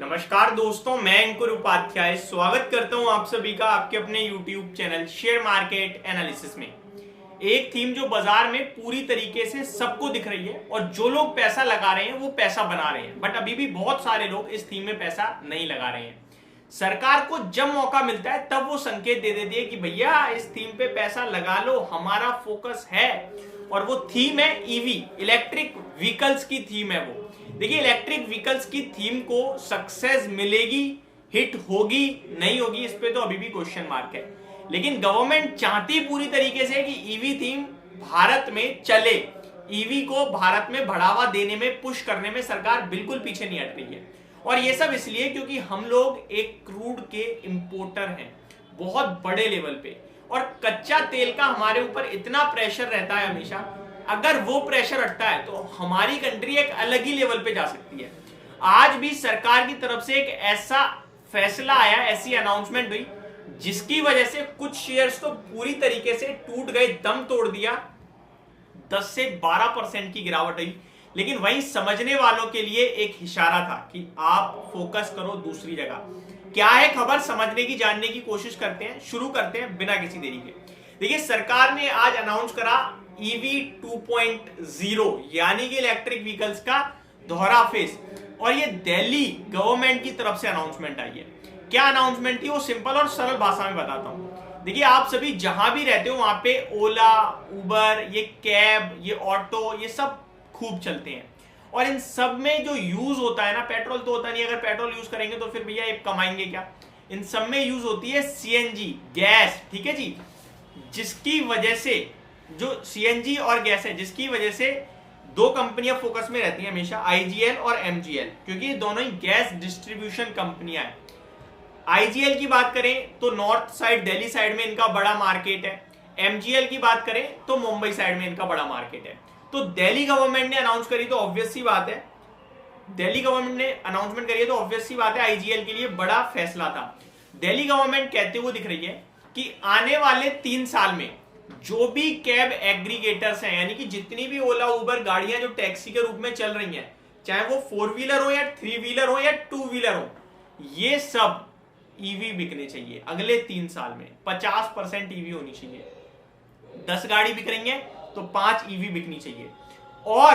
नमस्कार दोस्तों, मैं अंकुर उपाध्याय स्वागत करता हूं आप सभी का आपके अपने YouTube channel share market analysis में। एक थीम जो बाजार में पूरी तरीके से सबको दिख रही है और जो लोग पैसा लगा रहे हैं वो पैसा बना रहे हैं, बट अभी भी बहुत सारे लोग इस थीम में पैसा नहीं लगा रहे हैं। सरकार को जब मौका मिलता है तब वो संकेत दे देती है कि भैया इस थीम पे पैसा लगा लो, हमारा फोकस है। और वो थीम है ईवी, इलेक्ट्रिक व्हीकल्स की थीम है वो। देखिए, इलेक्ट्रिक व्हीकल्स की थीम को सक्सेस मिलेगी, हिट होगी नहीं होगी, इस पे तो अभी भी क्वेश्चन मार्क है। लेकिन गवर्नमेंट चाहती पूरी तरीके से कि ईवी थीम भारत में चले, ईवी को भारत में बढ़ावा देने में, पुश करने में सरकार बिल्कुल पीछे नहीं हट रही है। और ये सब इसलिए क्योंकि हम लोग एक क्रूड के इंपोर्टर हैं बहुत बड़े लेवल पे, और कच्चा तेल का हमारे ऊपर इतना प्रेशर रहता है हमेशा। अगर वो प्रेशर हटता है तो हमारी कंट्री एक अलग ही लेवल पे जा सकती है। आज भी सरकार की तरफ से एक ऐसा फैसला आया, ऐसी अनाउंसमेंट हुई जिसकी वजह से कुछ शेयर्स तो पूरी तरीके से टूट गए, दम तोड़ दिया, 10 से 12% की गिरावट हुई। लेकिन वहीं समझने वालों के लिए एक इशारा था कि आप फोकस करो दूसरी जगह। क्या है खबर, समझने की, जानने की कोशिश करते हैं, शुरू करते हैं बिना किसी देरी के। देखिए, सरकार ने आज अनाउंस करा ईवी 2.0 यानी कि इलेक्ट्रिक व्हीकल्स का दोहरा फेस, और ये दिल्ली गवर्नमेंट की तरफ से अनाउंसमेंट आई है। क्या अनाउंसमेंट थी वो सिंपल और सरल भाषा में बताता हूं। देखिए, आप सभी जहां भी रहते हो वहां पे ओला, उबर, ये कैब, ये ऑटो, ये सब खूब चलते हैं। और इन सब में जो यूज होता है ना, पेट्रोल तो होता नहीं, अगर पेट्रोल यूज करेंगे तो फिर भैया ये कमाएंगे क्या। इन सब में यूज होती है सीएनजी गैस, ठीक है जी, जिसकी वजह से जो सीएनजी और गैस है, जिसकी वजह से दो कंपनियां फोकस में रहती हैं हमेशा, आईजीएल और एमजीएल, क्योंकि ये दोनों ही गैस डिस्ट्रीब्यूशन कंपनियां हैं। आईजीएल की बात करें तो नॉर्थ साइड दिल्ली साइड में इनका बड़ा मार्केट है, एमजीएल की बात करें तो मुंबई साइड में इनका बड़ा मार्केट है। तो दिल्ली गवर्नमेंट ने अनाउंस करी तो ऑब्वियस सी बात है, दिल्ली गवर्नमेंट ने अनाउंसमेंट करी है तो ऑब्वियस सी बात है आईजीएल के लिए बड़ा फैसला था। दिल्ली गवर्नमेंट कहते हुए दिख रही है कि आने वाले 3 साल में जो भी कैब एग्रीगेटर्स हैं, यानी कि जितनी भी ओला उबर गाड़ियां जो टैक्सी के रूप में चल रही हैं, चाहे वो 4 व्हीलर हो या 3 व्हीलर हो या 2 व्हीलर हो, ये सब ईवी बिकने चाहिए। अगले 3 साल में 50% ईवी होनी चाहिए। 10 गाड़ी बिक रही है तो 5 ईवी बिकनी चाहिए, और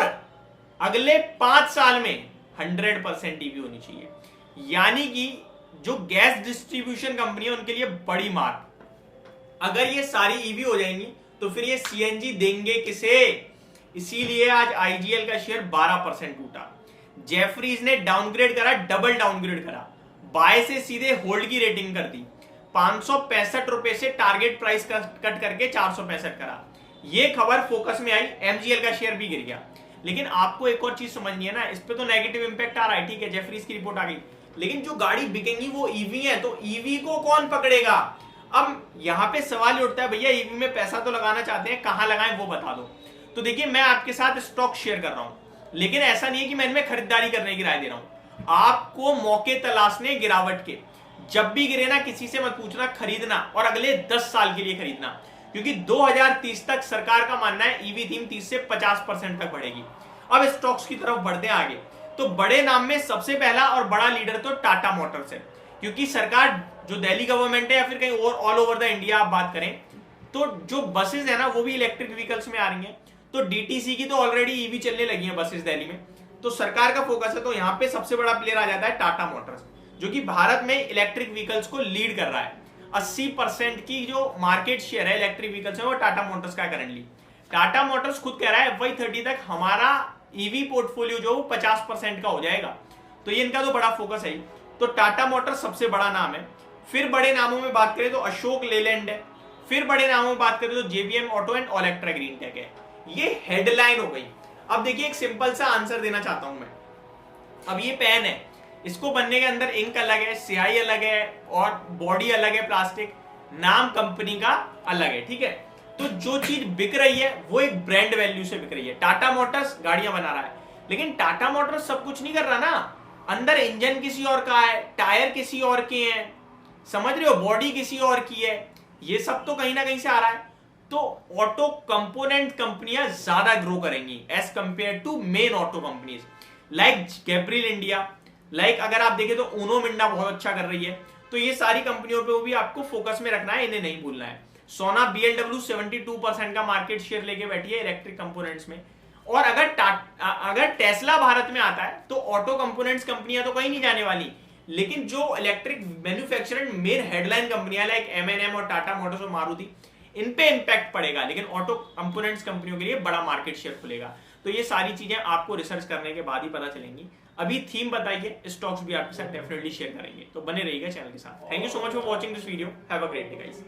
अगले 5 साल में 100% ईवी होनी चाहिए। यानी कि जो गैस डिस्ट्रीब्यूशन कंपनी है उनके लिए बड़ी मार। अगर ये सारी ईवी हो जाएंगी तो फिर ये सीएनजी देंगे किसे। इसीलिए आज आईजीएल का शेयर 12% टूटा। जेफरीज ने डाउनग्रेड करा, डबल डाउनग्रेड करा, बाय से सीधे होल्ड की रेटिंग कर दी, 565 रुपए से टारगेट प्राइस कट करके 465 करा। ये खबर फोकस में आई, एमजीएल का शेयर भी गिर गया। लेकिन आपको एक और चीज समझनी है ना, इस पे तो नेगेटिव इंपैक्ट आ रहा है, ठीक है, जेफरीज की रिपोर्ट आ गई, लेकिन जो गाड़ी बिकेंगी वो ईवी है, तो ईवी को कौन पकड़ेगा। अब यहां पे सवाल उठता है, भैया ईवी में पैसा तो लगाना चाहते हैं, कहां लगाएं वो बता दो। तो देखिए, मैं आपके साथ स्टॉक शेयर कर रहा हूं, लेकिन ऐसा नहीं है कि मैं इनमें खरीदारी करने की राय दे रहा हूं। आपको मौके तलाशने गिरावट के, जब भी गिरे ना किसी से मत पूछना, खरीदना, और अगले 10 साल के लिए खरीदना, क्योंकि 2030 तक सरकार का मानना है ईवी थीम 30 से 50% तक बढ़ेगी। अब स्टॉक्स की तरफ बढ़ते हैं आगे, तो बड़े नाम में सबसे पहला और बड़ा लीडर तो टाटा मोटर्स है, क्योंकि सरकार जो दिल्ली गवर्नमेंट है या फिर कहीं और ऑल ओवर द इंडिया आप बात करें तो जो बसेस है ना वो भी इलेक्ट्रिक व्हीकल्स में आ रही हैं। तो डीटीसी की तो ऑलरेडी ईवी चलने लगी है बसेस दिल्ली में, तो सरकार का फोकस है। तो यहाँ पे सबसे बड़ा प्लेयर आ जाता है टाटा मोटर्स, जो कि भारत में इलेक्ट्रिक व्हीकल्स को लीड कर रहा है। 80% की जो मार्केट शेयर है इलेक्ट्रिक व्हीकल्स में वो टाटा मोटर्स का है करंटली। टाटा मोटर्स खुद कह रहा है FY30 तक हमारा ईवी पोर्टफोलियो जो 50% का हो जाएगा, तो ये इनका तो बड़ा फोकस है। तो टाटा मोटर्स सबसे बड़ा नाम है। फिर बड़े नामों में बात करें तो अशोक लेलैंड है, फिर बड़े नामों में बात करें तो JBM auto and Olectra Greentech है। ये हेडलाइन हो गई। अब देखिए, एक सिंपल सा आंसर देना चाहता हूं मैं। अब ये पेन है, इसको बनने के अंदर इंक अलग है, स्याही अलग है, और बॉडी अलग है प्लास्टिक, नाम कंपनी का अलग है, ठीक है। तो जो चीज बिक रही है वो एक ब्रांड वैल्यू से बिक रही है। टाटा मोटर्स गाड़ियां बना रहा है, लेकिन टाटा मोटर्स सब कुछ नहीं कर रहा ना। अंदर इंजन किसी और का है, टायर किसी और के हैं, समझ रहे हो, बॉडी किसी और की है, ये सब तो कहीं ना कहीं से आ रहा है। तो ऑटो कंपोनेंट कंपनियां ज्यादा ग्रो करेंगी as compare to main auto companies like Gabriel India, like अगर आप देखें तो उनो मिंडा बहुत अच्छा कर रही है। तो ये सारी कंपनियों पे भी आपको फोकस में रखना है, इन्हें नहीं भूलना है। सोना BLW 72% का मार्केट शेयर लेके बैठी है इलेक्ट्रिक कंपोनेंट्स में। और अगर टेस्ला भारत में आता है तो ऑटो कंपोनेंट्स कंपनियां तो कहीं नहीं जाने वाली, लेकिन जो इलेक्ट्रिक मैन्युफैक्चरर मेन हेडलाइन कंपनियां लाइक M&M और टाटा मोटर्स और मारुति, इन पे इंपैक्ट पड़ेगा, लेकिन ऑटो कंपोनेंट्स कंपनियों के लिए बड़ा मार्केट शेयर खुलेगा। तो ये सारी चीजें आपको रिसर्च करने के बाद ही पता चलेंगी। अभी थीम बताइए, स्टॉक्स भी आपके साथ डेफिनेटली शेयर करेंगे, तो बने रहिएगा चैनल के साथ। Thank you so much for watching this video. Have a great day guys.